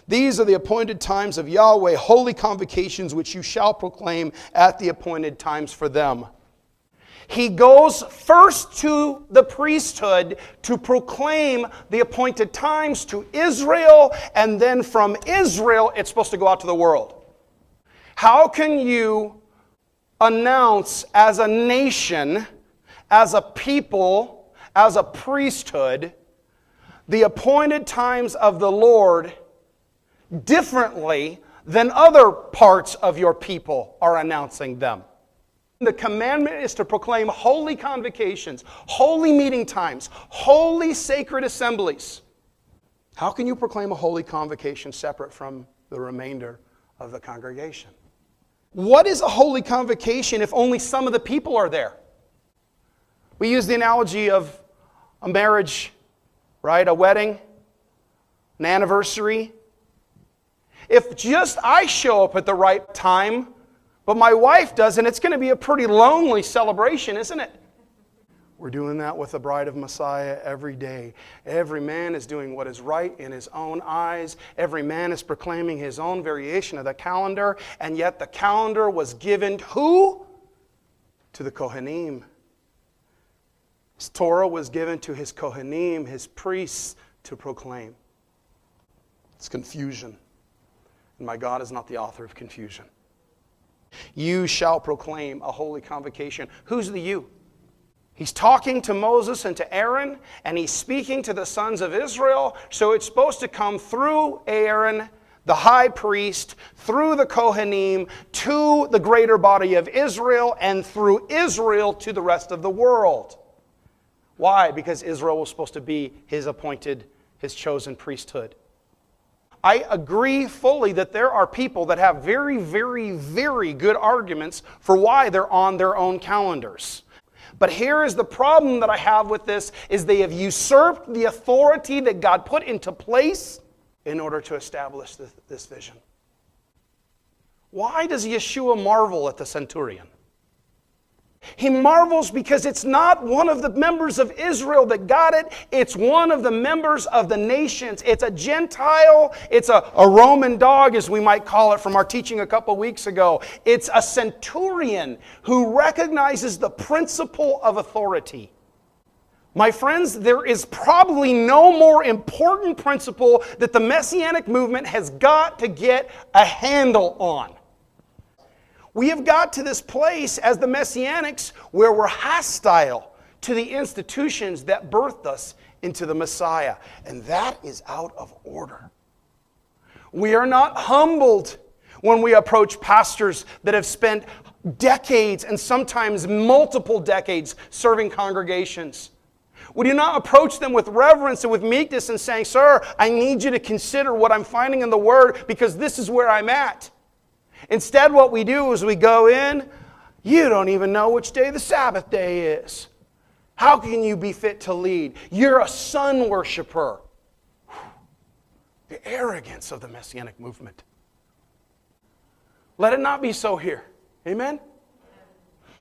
These are the appointed times of Yahweh, holy convocations which you shall proclaim at the appointed times for them. He goes first to the priesthood to proclaim the appointed times to Israel, and then from Israel it's supposed to go out to the world. How can you announce as a nation, as a people, as a priesthood, the appointed times of the Lord differently than other parts of your people are announcing them? The commandment is to proclaim holy convocations, holy meeting times, holy sacred assemblies. How can you proclaim a holy convocation separate from the remainder of the congregation? What is a holy convocation if only some of the people are there? We use the analogy of a marriage, right? A wedding, an anniversary. If just I show up at the right time, but my wife doesn't, it's going to be a pretty lonely celebration, isn't it? We're doing that with the bride of Messiah every day. Every man is doing what is right in his own eyes. Every man is proclaiming his own variation of the calendar. And yet the calendar was given to who? To the Kohanim. His Torah was given to his Kohanim, his priests, to proclaim. It's confusion. And my God is not the author of confusion. You shall proclaim a holy convocation. Who's the you? He's talking to Moses and to Aaron, and he's speaking to the sons of Israel. So it's supposed to come through Aaron, the high priest, through the Kohanim, to the greater body of Israel, and through Israel to the rest of the world. Why? Because Israel was supposed to be his appointed, his chosen priesthood. I agree fully that there are people that have very, very, very good arguments for why they're on their own calendars. But here is the problem that I have with this, is they have usurped the authority that God put into place in order to establish this vision. Why does Yeshua marvel at the centurion? He marvels because it's not one of the members of Israel that got it. It's one of the members of the nations. It's a Gentile. It's a Roman dog, as we might call it from our teaching a couple weeks ago. It's a centurion who recognizes the principle of authority. My friends, there is probably no more important principle that the Messianic movement has got to get a handle on. We have got to this place as the Messianics where we're hostile to the institutions that birthed us into the Messiah. And that is out of order. We are not humbled when we approach pastors that have spent decades and sometimes multiple decades serving congregations. We do not approach them with reverence and with meekness and saying, "Sir, I need you to consider what I'm finding in the Word because this is where I'm at." Instead, what we do is we go in, "You don't even know which day the Sabbath day is. How can you be fit to lead? You're a sun worshiper." The arrogance of the Messianic movement. Let it not be so here. Amen?